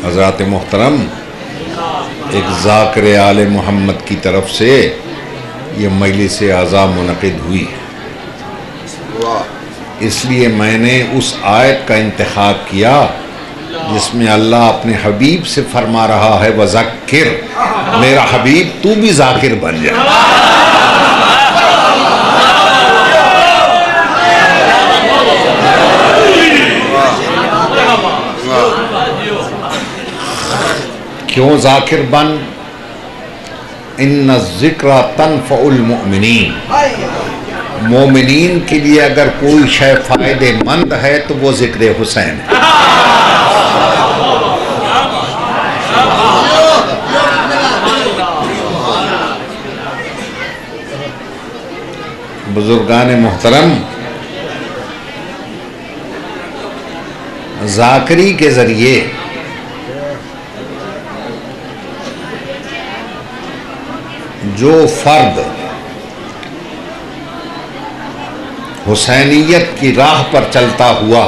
हज़रात मोहतरम एक ज़ाकिर आले मोहम्मद की तरफ से ये मजलिस आज़ा मुनक़िद हुई है, इसलिए मैंने उस आयत का इंतखाब किया जिसमें अल्लाह अपने हबीब से फरमा रहा है वज़क्किर, मेरा हबीब तू भी ज़ाकिर बन जा। क्यों ज़ाकिर बन? इन्ना ज़िक्रा तनफ़उल मुमिनीन, मोमिनीन के लिए अगर कोई शय फ़ायदेमंद है तो वो ज़िक्र हुसैन है। बुजुर्गान मोहतरम, ज़ाकरी के ज़रिए जो फ़र्द हुसैनियत की राह पर चलता हुआ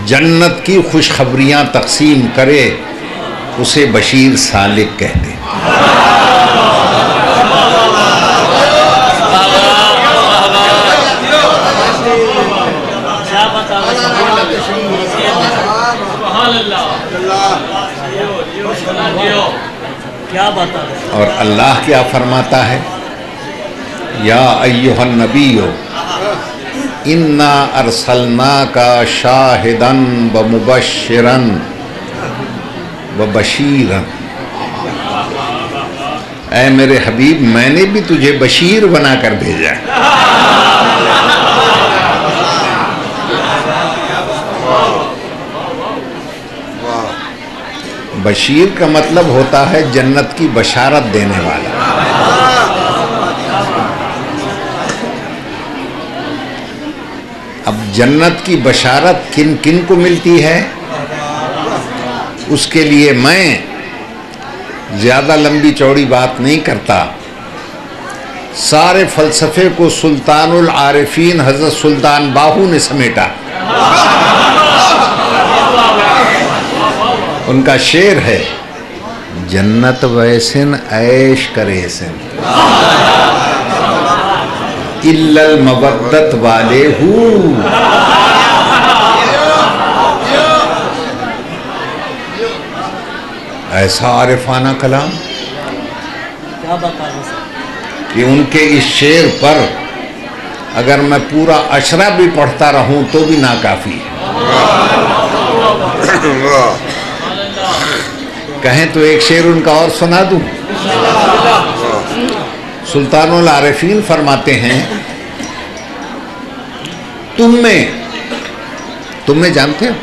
जन्नत की खुशखबरियाँ तकसीम करे उसे बशीर सालिक कहते हैं। और अल्लाह क्या फरमाता है? या अय्युहन नबियो इन्ना अरसलनाका शाहिदन व मुबश्शिरन व बशीरन, ऐ मेरे हबीब मैंने भी तुझे बशीर बनाकर भेजा है। बशीर का मतलब होता है जन्नत की बशारत देने वाला। अब जन्नत की बशारत किन किन को मिलती है, उसके लिए मैं ज़्यादा लंबी चौड़ी बात नहीं करता। सारे फ़लसफ़े को सुल्तानुल आरिफीन हज़रत सुल्तान बाहू ने समेटा। उनका शेर है, जन्नत वैसिन ऐश करेसिन इल्लल मवद्दत वाले हूँ। ऐसा आरिफाना कलाम कि उनके इस शेर पर अगर मैं पूरा अशरा भी पढ़ता रहूं तो भी नाकाफी है। कहें तो एक शेर उनका और सुना दूं। सुल्तानुल आरिफीन फरमाते हैं, तुम में जानते हो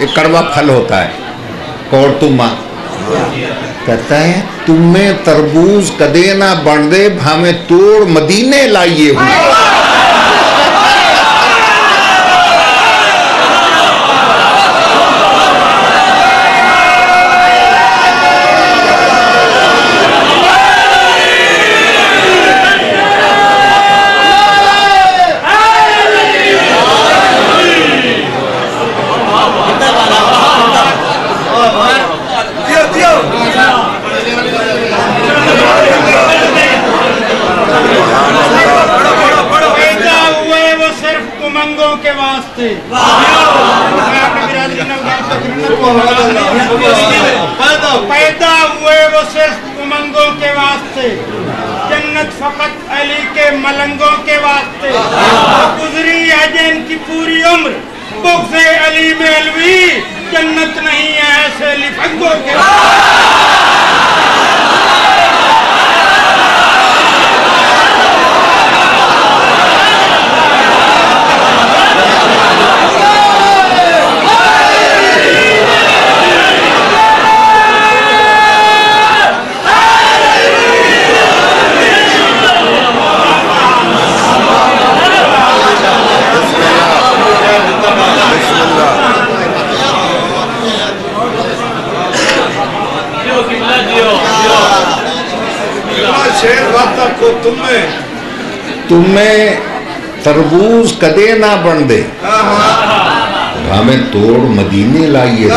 एक कड़वा फल होता है कौड़तुमा, कहता है तुम्हें तरबूज कदे ना बन दे भावे तोड़ मदीने लाइए हुए। पैदा हुए वो सिर्फ उमंगों के वास्ते, जन्नत फकत अली के मलंगों के वास्ते। गुजरी है जिनकी पूरी उम्र बुग़्ज़े अली में अलवी, जन्नत नहीं है ऐसे लिफंगों के वास्ते। तुम्हें तरबूज कदे ना बन दे भावे तोड़ मदीने लाइए।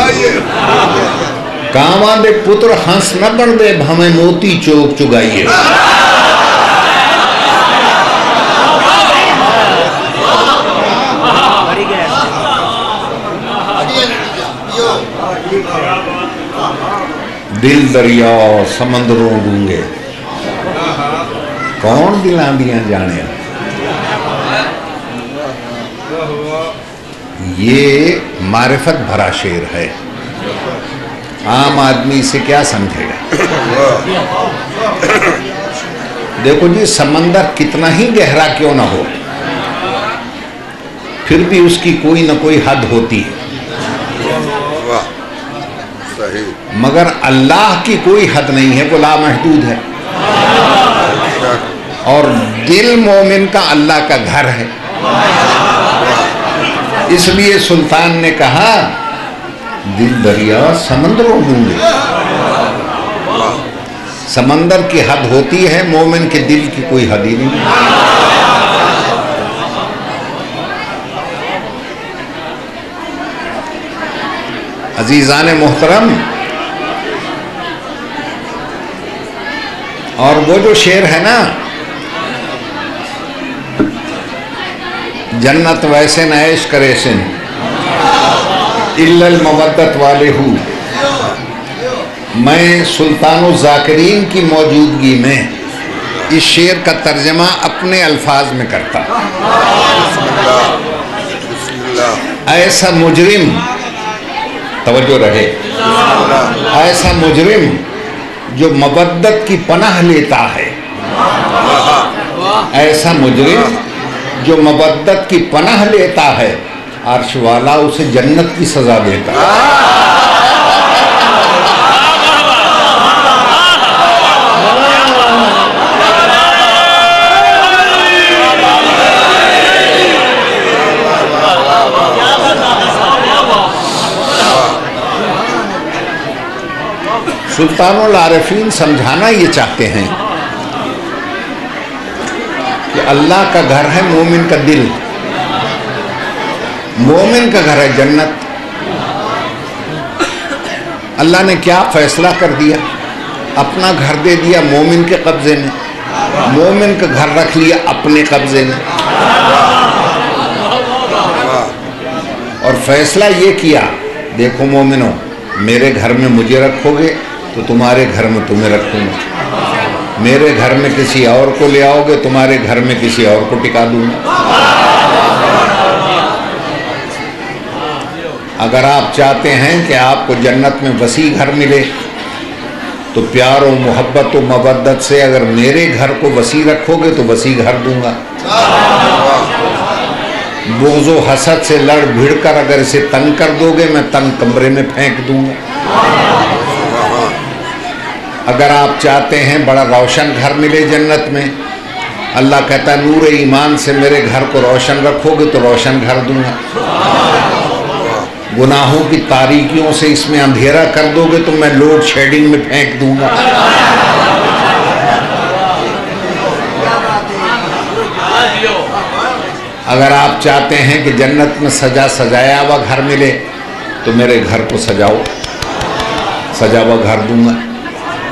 कांवा दे पुत्र हंस न बन दे, भावे मोती चोक चुगाइए। दिल दरिया समंदरों डूंगे, कौन दिलां दियां जाने। ये मारिफत भरा शेर है, आम आदमी से क्या समझेगा। देखो जी, समंदर कितना ही गहरा क्यों ना हो, फिर भी उसकी कोई ना कोई हद होती है। मगर अल्लाह की कोई हद नहीं है, वो लामहदूद है। और दिल मोमिन का अल्लाह का घर है। इसलिए सुल्तान ने कहा, दिल दरिया समंदरों डूंगे। समंदर की हद होती है, मोमिन के दिल की कोई हद ही नहीं। अजीजान मोहतरम, और वो जो शेर है ना, जन्नत वैसे न ऐश करे सिन इल्लल मवद्दत वाले हूँ। मैं सुल्तानो ज़ाकिरीन की मौजूदगी में इस शेर का तर्जमा अपने अल्फाज में करता। ऐसा मुजरिम, तवज्जो रहे, ऐसा मुजरिम जो मवद्दत की पनाह लेता है, ऐसा मुजरिम जो मवद्दत की पनाह लेता है, अर्श वाला उसे जन्नत की सजा देता है। सुल्तानुल आरिफीन समझाना ये चाहते हैं कि अल्लाह का घर है मोमिन का दिल, मोमिन का घर है जन्नत। अल्लाह ने क्या फैसला कर दिया, अपना घर दे दिया मोमिन के कब्जे में, मोमिन का घर रख लिया अपने कब्जे में। और फैसला ये किया, देखो मोमिनो, मेरे घर में मुझे रखोगे तो तुम्हारे घर में तुम्हें रखूंगा, मेरे घर में किसी और को ले आओगे, तुम्हारे घर में किसी और को टिका दूंगा। अगर आप चाहते हैं कि आपको जन्नत में वसी घर मिले, तो प्यार और मोहब्बत और मवद्दत से अगर मेरे घर को वसी रखोगे तो वसी घर दूंगा। बुग़्ज़ो हसद से लड़ भिड़ कर अगर इसे तंग कर दोगे, मैं तंग कमरे में फेंक दूंगा। अगर आप चाहते हैं बड़ा रोशन घर मिले जन्नत में, अल्लाह कहता है नूर ईमान से मेरे घर को रोशन रखोगे तो रोशन घर दूंगा। गुनाहों की तारीकियों से इसमें अंधेरा कर दोगे तो मैं लोड शेडिंग में फेंक दूंगा। अगर आप चाहते हैं कि जन्नत में सजा सजाया हुआ घर मिले, तो मेरे घर को सजाओ, सजा हुआ घर दूंगा।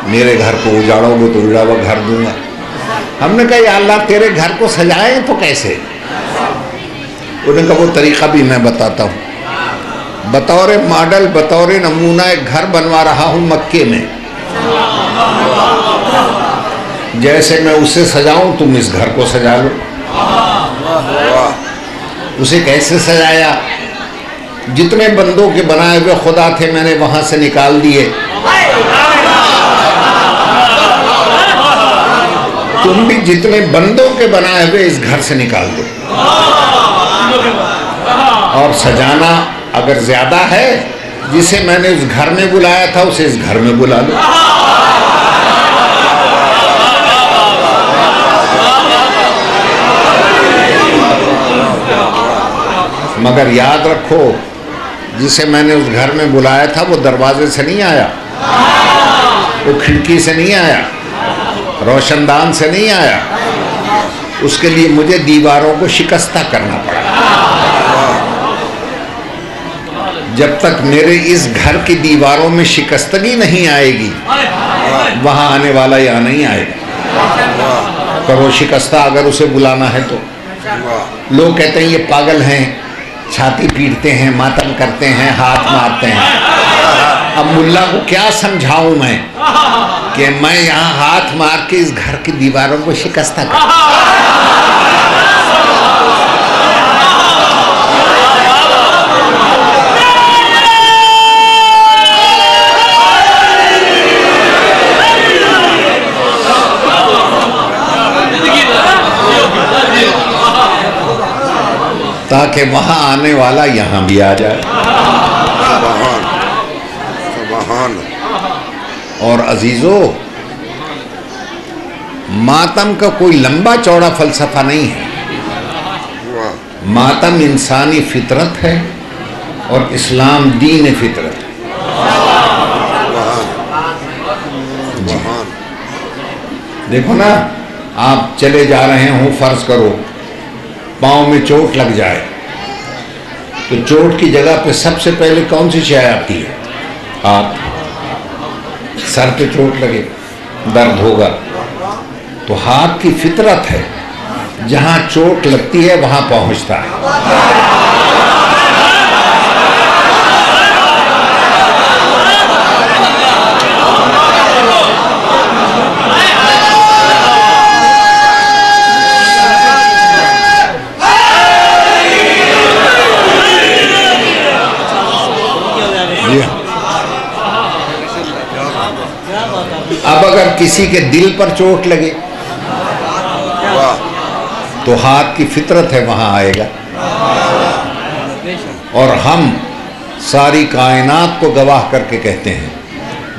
मेरे घर को उजाड़ोगे तो उजाड़ा हुआ घर दूंगा। हमने कहा या अल्लाह तेरे घर को सजाए तो कैसे? उन्होंने कहा वो तरीक़ा भी मैं बताता हूँ। बतौर मॉडल, बतौर नमूना एक घर बनवा रहा हूँ मक्के में। जैसे मैं उसे सजाऊं तुम इस घर को सजा लो। उसे कैसे सजाया? जितने बंदों के बनाए हुए खुदा थे मैंने वहां से निकाल दिए। तुम भी जितने बंदों के बनाए हुए इस घर से निकाल दो। और सजाना अगर ज्यादा है, जिसे मैंने उस घर में बुलाया था उसे इस घर में बुला लो। मगर याद रखो, जिसे मैंने उस घर में बुलाया था वो दरवाजे से नहीं आया, वो खिड़की से नहीं आया, रोशनदान से नहीं आया। उसके लिए मुझे दीवारों को शिकस्ता करना पड़ा। जब तक मेरे इस घर की दीवारों में शिकस्तगी नहीं आएगी वहां आने वाला यहाँ नहीं आएगा। करो शिकस्ता अगर उसे बुलाना है तो। लोग कहते हैं ये पागल हैं, छाती पीटते हैं, मातम करते हैं, हाथ मारते हैं। अब मुल्ला को क्या समझाऊं मैं कि मैं यहाँ हाथ मार के इस घर की दीवारों को शिकस्ता कर। ताकि वहां आने वाला यहां भी आ जाए। और अजीजों, मातम का कोई लंबा चौड़ा फलसफा नहीं है। मातम इंसानी फितरत है और इस्लाम दीन फितरत है। देखो ना, आप चले जा रहे हो, फर्ज करो पाँव में चोट लग जाए तो चोट की जगह पे सबसे पहले कौन सी शय आती है? हाथ। सर पे चोट लगे दर्द होगा तो हाथ की फितरत है, जहां चोट लगती है वहां पहुंचता है। अब अगर किसी के दिल पर चोट लगे तो हाथ की फितरत है वहां आएगा। और हम सारी कायनात को गवाह करके कहते हैं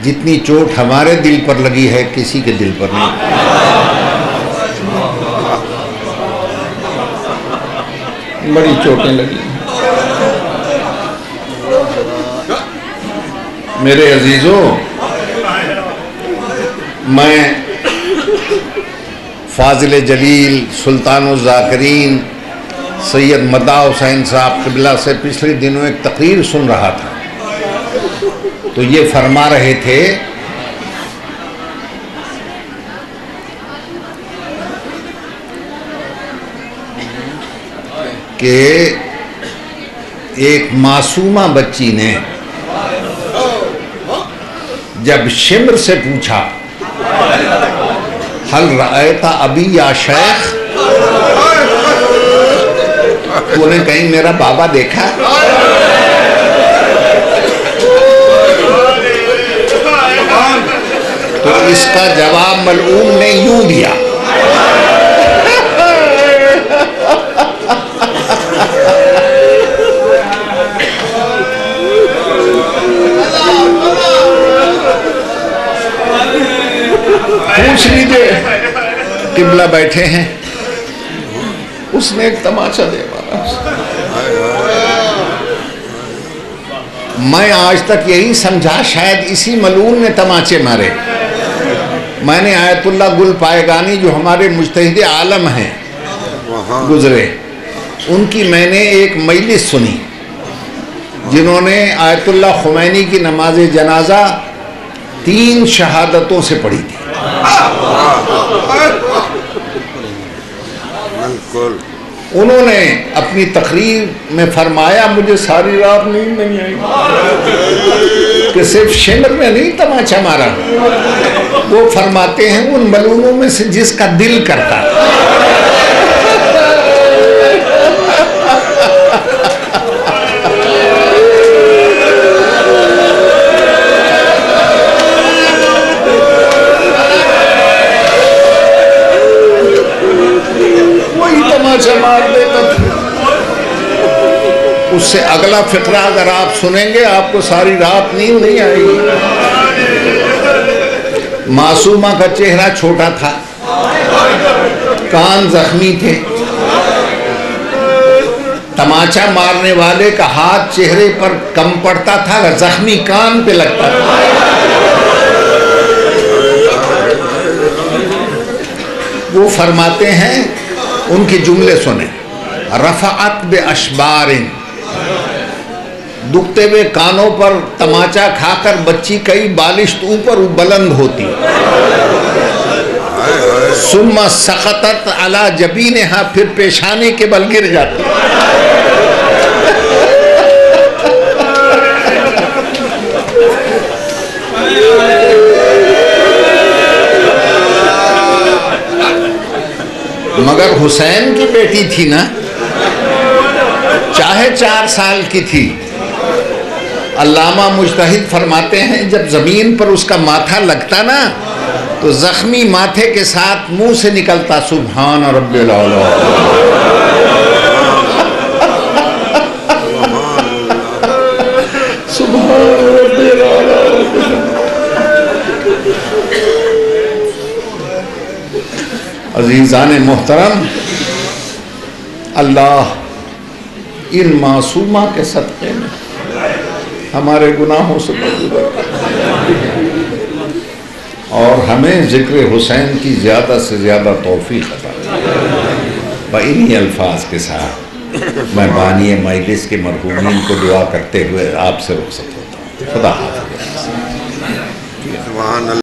जितनी चोट हमारे दिल पर लगी है किसी के दिल पर नहीं। बड़ी चोटें लगी। मेरे अजीजों, मैं फाजिल जलील सुल्तानुल ज़ाकिरीन सैयद मदा हुसैन साहब क़िबला से पिछले दिनों एक तकरीर सुन रहा था, तो ये फरमा रहे थे कि एक मासूमा बच्ची ने जब शिम्र से पूछा हल रअयता अभी या शेख, तूने कहीं मेरा बाबा देखा? तो इसका जवाब मलऊन ने यूं दिया, पूछ लीजिए, क़िबला बैठे हैं, उसने एक तमाचा दे मारा। मैं आज तक यही समझा शायद इसी मलून ने तमाचे मारे। मैंने आयतुल्लाह गुल पायगानी जो हमारे मुज्तहिद आलम हैं गुजरे, उनकी मैंने एक मजलिस सुनी जिन्होंने आयतुल्लाह खुमैनी की नमाज जनाजा 3 शहादतों से पढ़ी थी। उन्होंने अपनी तकरीर में फरमाया मुझे सारी रात नींद नहीं आई कि सिर्फ शिमर में नहीं तमाचा मारा। वो फरमाते हैं उन मलूनों में से जिसका दिल करता। मार देता था। उससे अगला फिक्रा अगर आप सुनेंगे आपको सारी रात नींद नहीं आएगी। मासूमा का चेहरा छोटा था, कान जख्मी थे, तमाचा मारने वाले का हाथ चेहरे पर कम पड़ता था, जख्मी कान पे लगता था। वो फरमाते हैं, उनके जुमले सुने, रफ़अत बे अशबारिन, दुखते हुए कानों पर तमाचा खाकर बच्ची कई बालिश ऊपर बुलंद होती, सुम्मा सखतत अला जबीनहा, फिर पेशानी के बल गिर जाती। मगर हुसैन की बेटी थी ना, चाहे 4 साल की थी, अल्लामा मुजतहिद फरमाते हैं जब जमीन पर उसका माथा लगता ना तो जख्मी माथे के साथ मुंह से निकलता सुभान रब्बिल आला। सुभान रब्बिल आला। अजीजान मोहतरम, अल्लाह इन मासूमा के सदक़े में हमारे गुनाहों से बख्श और हमें ज़िक्र हुसैन की ज़्यादा से ज़्यादा तौफ़ीक़ अता फरमाए। इन्हीं अल्फाज के साथ मैं बानी मजलिस के मरहूमीन को दुआ करते हुए आपसे रुख़्सत होता हूँ। खुदा हाफ़िज़।